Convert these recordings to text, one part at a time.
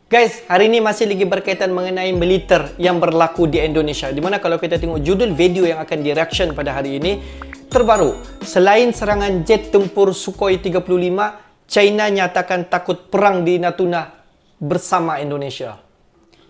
Guys, hari ini masih lagi berkaitan mengenai militer yang berlaku di Indonesia. Dimana kalau kita tengok judul video yang akan di-reaction pada hari ini, terbaru, selain serangan jet tempur Sukhoi 35, China nyatakan takut perang di Natuna bersama Indonesia.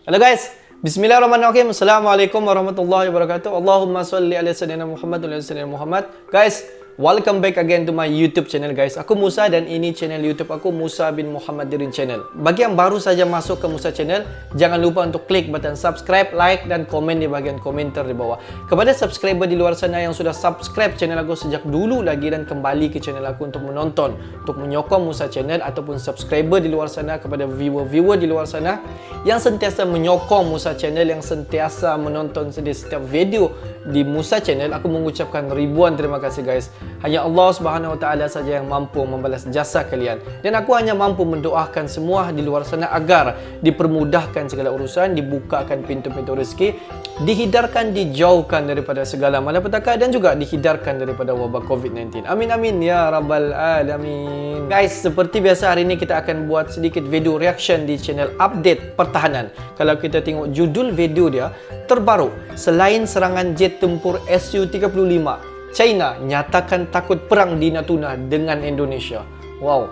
Halo guys, bismillahirrahmanirrahim. Assalamualaikum warahmatullahi wabarakatuh. Allahumma salli ala sayyidina Muhammad wa ala sayyidina Muhammad. Guys, welcome back again to my YouTube channel guys. Aku Musa dan ini channel YouTube aku Musa bin Muhammad Dirin Channel. Bagi yang baru saja masuk ke Musa Channel, jangan lupa untuk klik button subscribe, like dan komen di bahagian komentar di bawah. Kepada subscriber di luar sana yang sudah subscribe channel aku sejak dulu lagi dan kembali ke channel aku untuk menonton, untuk menyokong Musa Channel, ataupun subscriber di luar sana, kepada viewer-viewer di luar sana yang sentiasa menyokong Musa Channel, yang sentiasa menonton di setiap video di Musa Channel, aku mengucapkan ribuan terima kasih guys. Hanya Allah Subhanahu Wa Taala saja yang mampu membalas jasa kalian. Dan aku hanya mampu mendoakan semua di luar sana agar dipermudahkan segala urusan, dibukakan pintu-pintu rezeki, dihidarkan, dijauhkan daripada segala malapetaka dan juga dihidarkan daripada wabak COVID-19. Amin amin ya rabbal alamin. Guys, seperti biasa hari ini kita akan buat sedikit video reaction di channel update pertahanan. Kalau kita tengok judul video dia, terbaru, selain serangan jet tempur Su-35, China nyatakan takut perang di Natuna dengan Indonesia. Wow.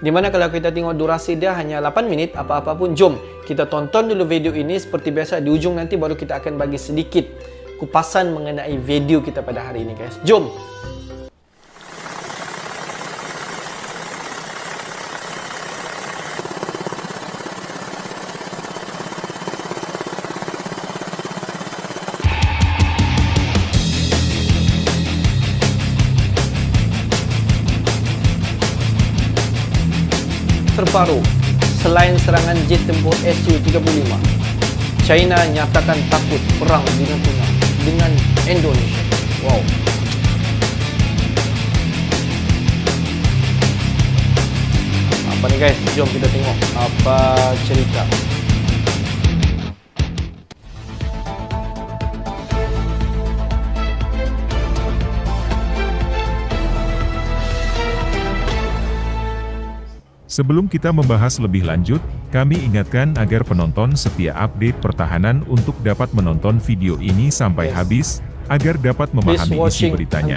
Dimana kalau kita tengok durasi dia hanya 8 minit, apa-apa pun. Jom kita tonton dulu video ini. Seperti biasa di ujung nanti baru kita akan bagi sedikit kupasan mengenai video kita pada hari ini guys. Jom. Terbaru, selain serangan jet tempur Su-35, China nyatakan takut perang di Natuna dengan Indonesia. Wow. Apa nih guys? Jom kita tengok apa cerita. Sebelum kita membahas lebih lanjut, kami ingatkan agar penonton setia update pertahanan untuk dapat menonton video ini sampai habis, agar dapat memahami isi beritanya.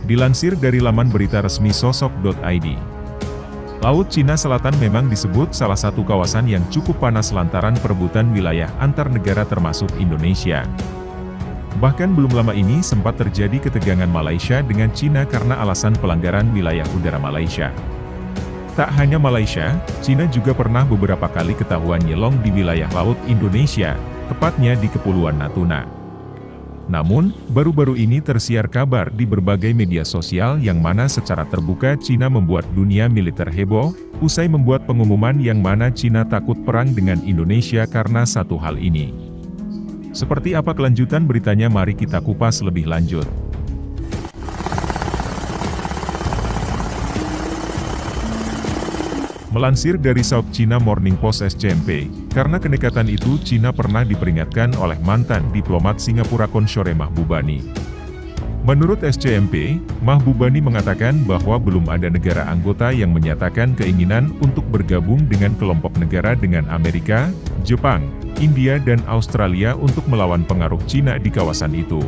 Dilansir dari laman berita resmi sosok.id, Laut Cina Selatan memang disebut salah satu kawasan yang cukup panas lantaran perebutan wilayah antar negara termasuk Indonesia. Bahkan belum lama ini sempat terjadi ketegangan Malaysia dengan Cina karena alasan pelanggaran wilayah udara Malaysia. Tak hanya Malaysia, Cina juga pernah beberapa kali ketahuan nyelong di wilayah laut Indonesia, tepatnya di Kepulauan Natuna. Namun, baru-baru ini tersiar kabar di berbagai media sosial yang mana secara terbuka Cina membuat dunia militer heboh, usai membuat pengumuman yang mana Cina takut perang dengan Indonesia karena satu hal ini. Seperti apa kelanjutan beritanya, mari kita kupas lebih lanjut. Melansir dari South China Morning Post SCMP, karena kedekatan itu Cina pernah diperingatkan oleh mantan diplomat Singapura Conshore Mahbubani. Menurut SCMP, Mahbubani mengatakan bahwa belum ada negara anggota yang menyatakan keinginan untuk bergabung dengan kelompok negara dengan Amerika, Jepang, India dan Australia untuk melawan pengaruh Cina di kawasan itu.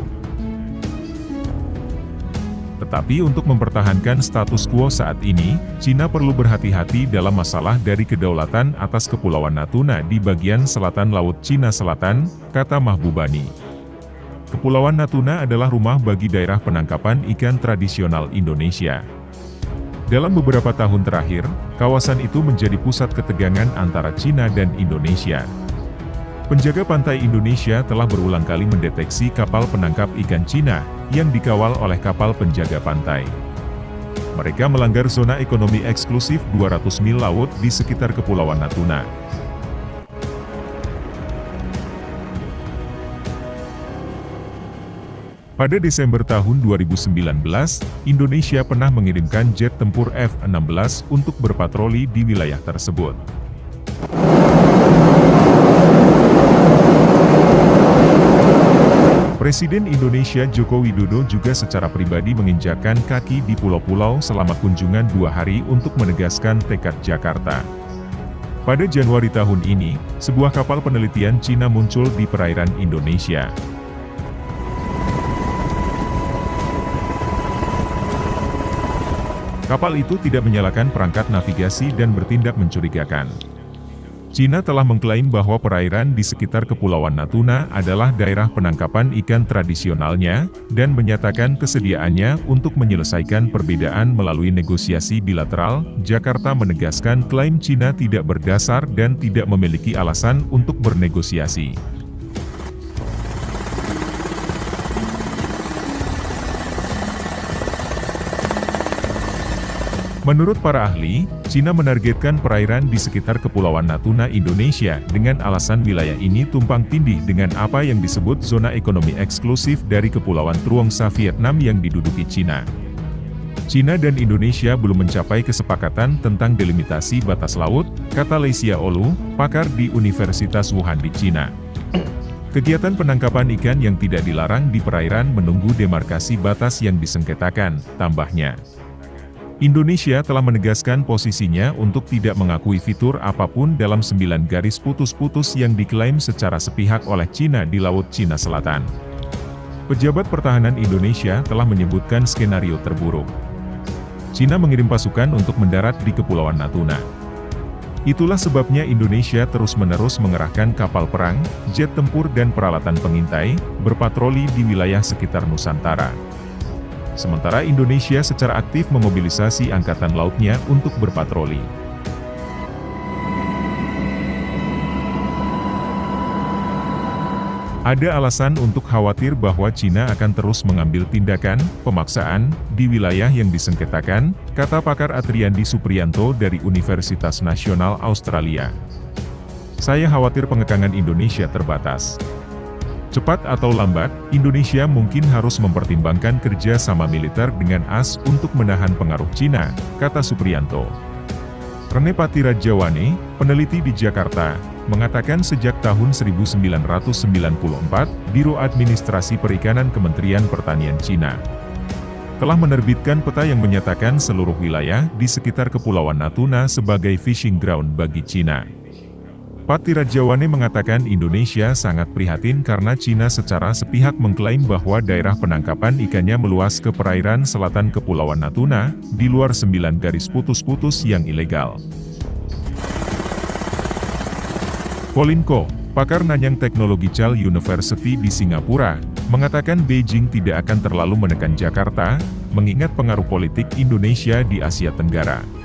Tetapi untuk mempertahankan status quo saat ini, Cina perlu berhati-hati dalam masalah dari kedaulatan atas Kepulauan Natuna di bagian selatan Laut Cina Selatan, kata Mahbubani. Kepulauan Natuna adalah rumah bagi daerah penangkapan ikan tradisional Indonesia. Dalam beberapa tahun terakhir, kawasan itu menjadi pusat ketegangan antara Cina dan Indonesia. Penjaga pantai Indonesia telah berulang kali mendeteksi kapal penangkap ikan Cina yang dikawal oleh kapal penjaga pantai. Mereka melanggar zona ekonomi eksklusif 200 mil laut di sekitar Kepulauan Natuna. Pada Desember tahun 2019, Indonesia pernah mengirimkan jet tempur F-16 untuk berpatroli di wilayah tersebut. Presiden Indonesia Joko Widodo juga secara pribadi menginjakkan kaki di pulau-pulau selama kunjungan 2 hari untuk menegaskan tekad Jakarta. Pada Januari tahun ini, sebuah kapal penelitian Cina muncul di perairan Indonesia. Kapal itu tidak menyalakan perangkat navigasi dan bertindak mencurigakan. Cina telah mengklaim bahwa perairan di sekitar Kepulauan Natuna adalah daerah penangkapan ikan tradisionalnya, dan menyatakan kesediaannya untuk menyelesaikan perbedaan melalui negosiasi bilateral. Jakarta menegaskan klaim Cina tidak berdasar dan tidak memiliki alasan untuk bernegosiasi. Menurut para ahli, Cina menargetkan perairan di sekitar Kepulauan Natuna Indonesia dengan alasan wilayah ini tumpang tindih dengan apa yang disebut zona ekonomi eksklusif dari Kepulauan Truongsa Vietnam yang diduduki Cina. Cina dan Indonesia belum mencapai kesepakatan tentang delimitasi batas laut, kata Lesia Olu, pakar di Universitas Wuhan di Cina. Kegiatan penangkapan ikan yang tidak dilarang di perairan menunggu demarkasi batas yang disengketakan, tambahnya. Indonesia telah menegaskan posisinya untuk tidak mengakui fitur apapun dalam 9 garis putus-putus yang diklaim secara sepihak oleh Cina di Laut Cina Selatan. Pejabat Pertahanan Indonesia telah menyebutkan skenario terburuk. Cina mengirim pasukan untuk mendarat di Kepulauan Natuna. Itulah sebabnya Indonesia terus-menerus mengerahkan kapal perang, jet tempur dan peralatan pengintai, berpatroli di wilayah sekitar Nusantara. Sementara Indonesia secara aktif memobilisasi angkatan lautnya untuk berpatroli. Ada alasan untuk khawatir bahwa Cina akan terus mengambil tindakan pemaksaan di wilayah yang disengketakan, kata pakar Atriandi Supriyanto dari Universitas Nasional Australia. Saya khawatir pengekangan Indonesia terbatas. Cepat atau lambat, Indonesia mungkin harus mempertimbangkan kerja sama militer dengan AS untuk menahan pengaruh Cina, kata Supriyanto. Rene Patirajawane, peneliti di Jakarta, mengatakan sejak tahun 1994, Biro Administrasi Perikanan Kementerian Pertanian Cina telah menerbitkan peta yang menyatakan seluruh wilayah di sekitar Kepulauan Natuna sebagai fishing ground bagi Cina. Patirajawane mengatakan Indonesia sangat prihatin karena Cina secara sepihak mengklaim bahwa daerah penangkapan ikannya meluas ke perairan selatan Kepulauan Natuna, di luar 9 garis putus-putus yang ilegal. Pauline Ko, pakar Nanyang Teknologi Chal University di Singapura, mengatakan Beijing tidak akan terlalu menekan Jakarta, mengingat pengaruh politik Indonesia di Asia Tenggara.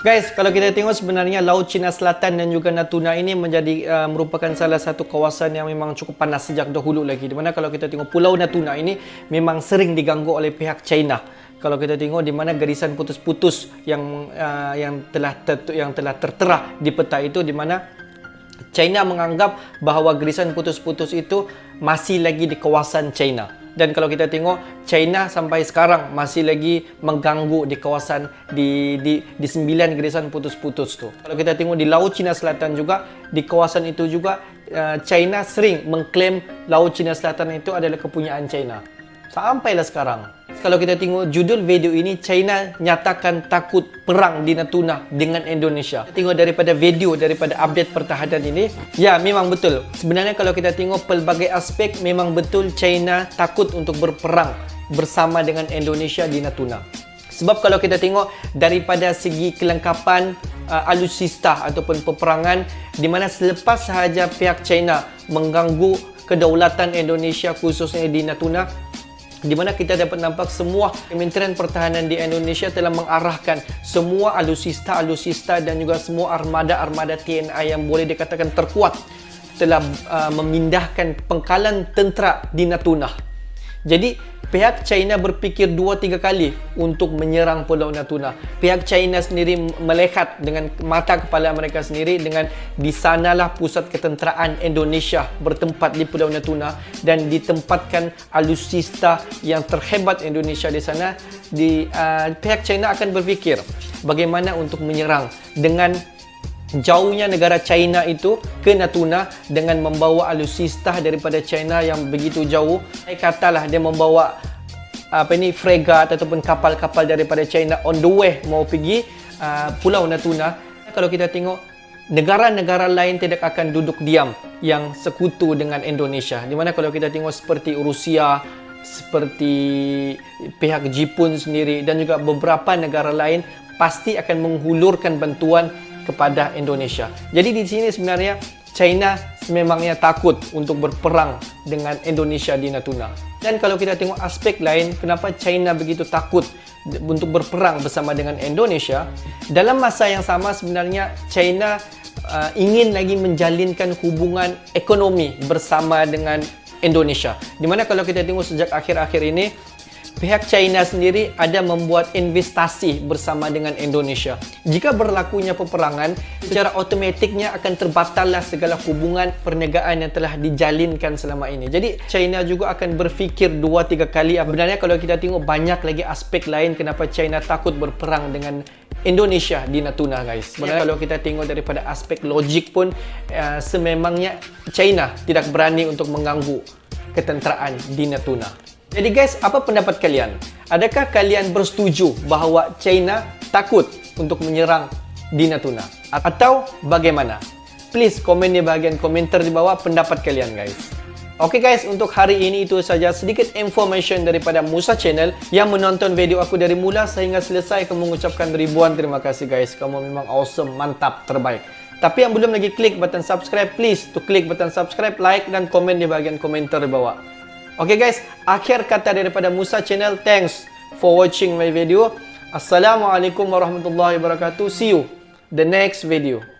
Guys, kalau kita tengok sebenarnya Laut Cina Selatan dan juga Natuna ini menjadi merupakan salah satu kawasan yang memang cukup panas sejak dahulu lagi. Di mana kalau kita tengok Pulau Natuna ini memang sering diganggu oleh pihak China. Kalau kita tengok di mana garisan putus-putus yang telah tertera di peta itu, di mana China menganggap bahawa garisan putus-putus itu masih lagi di kawasan China. Dan kalau kita tengok, China sampai sekarang masih lagi mengganggu di kawasan di 9 garisan putus-putus tu. Kalau kita tengok di Laut Cina Selatan juga, di kawasan itu juga China sering mengklaim Laut Cina Selatan itu adalah kepunyaan China. Sampailah sekarang. Kalau kita tengok judul video ini, China nyatakan takut perang di Natuna dengan Indonesia. Tengok daripada video, daripada update pertahanan ini, ya memang betul. Sebenarnya kalau kita tengok pelbagai aspek, memang betul China takut untuk berperang bersama dengan Indonesia di Natuna. Sebab kalau kita tengok daripada segi kelengkapan alutsista ataupun peperangan, di mana selepas sahaja pihak China mengganggu kedaulatan Indonesia khususnya di Natuna, di mana kita dapat nampak semua Kementerian Pertahanan di Indonesia telah mengarahkan semua alutsista dan juga semua armada TNI yang boleh dikatakan terkuat telah memindahkan pangkalan tentera di Natuna. Jadi pihak China berfikir 2-3 kali untuk menyerang Pulau Natuna. Pihak China sendiri melihat dengan mata kepala mereka sendiri, dengan di sanalah pusat ketenteraan Indonesia bertempat di Pulau Natuna, dan ditempatkan alutsista yang terhebat Indonesia di sana. Pihak China akan berfikir bagaimana untuk menyerang dengan jauhnya negara China itu ke Natuna dengan membawa alutsista daripada China yang begitu jauh. Katalah dia membawa fregat ataupun kapal-kapal daripada China on the way mau pergi Pulau Natuna. Kalau kita tengok, negara-negara lain tidak akan duduk diam yang sekutu dengan Indonesia. Di mana kalau kita tengok seperti Rusia, seperti pihak Jepun sendiri dan juga beberapa negara lain pasti akan menghulurkan bantuan kepada Indonesia. Jadi di sini sebenarnya China memangnya takut untuk berperang dengan Indonesia di Natuna. Dan kalau kita tengok aspek lain, kenapa China begitu takut untuk berperang bersama dengan Indonesia? Dalam masa yang sama sebenarnya China ingin lagi menjalinkan hubungan ekonomi bersama dengan Indonesia. Di mana kalau kita tengok sejak akhir-akhir ini, pihak China sendiri ada membuat investasi bersama dengan Indonesia. Jika berlakunya peperangan, secara otomatiknya akan terbatallah segala hubungan perniagaan yang telah dijalinkan selama ini. Jadi China juga akan berfikir 2-3 kali. Sebenarnya kalau kita tengok banyak lagi aspek lain kenapa China takut berperang dengan Indonesia di Natuna, guys. Sebenarnya kalau kita tengok daripada aspek logik pun, sememangnya China tidak berani untuk mengganggu ketenteraan di Natuna. Jadi guys, apa pendapat kalian? Adakah kalian bersetuju bahawa China takut untuk menyerang di Natuna? Atau bagaimana? Please komen di bahagian komentar di bawah pendapat kalian, guys. Oke guys, untuk hari ini itu saja sedikit information daripada Musa Channel. Yang menonton video aku dari mula sehingga selesai, kamu mengucapkan ribuan terima kasih guys. Kamu memang awesome, mantap, terbaik. Tapi yang belum lagi klik button subscribe, please to klik button subscribe, like dan komen di bahagian komentar di bawah. Oke guys, akhir kata daripada Musa Channel. Thanks for watching my video. Assalamualaikum warahmatullahi wabarakatuh. See you the next video.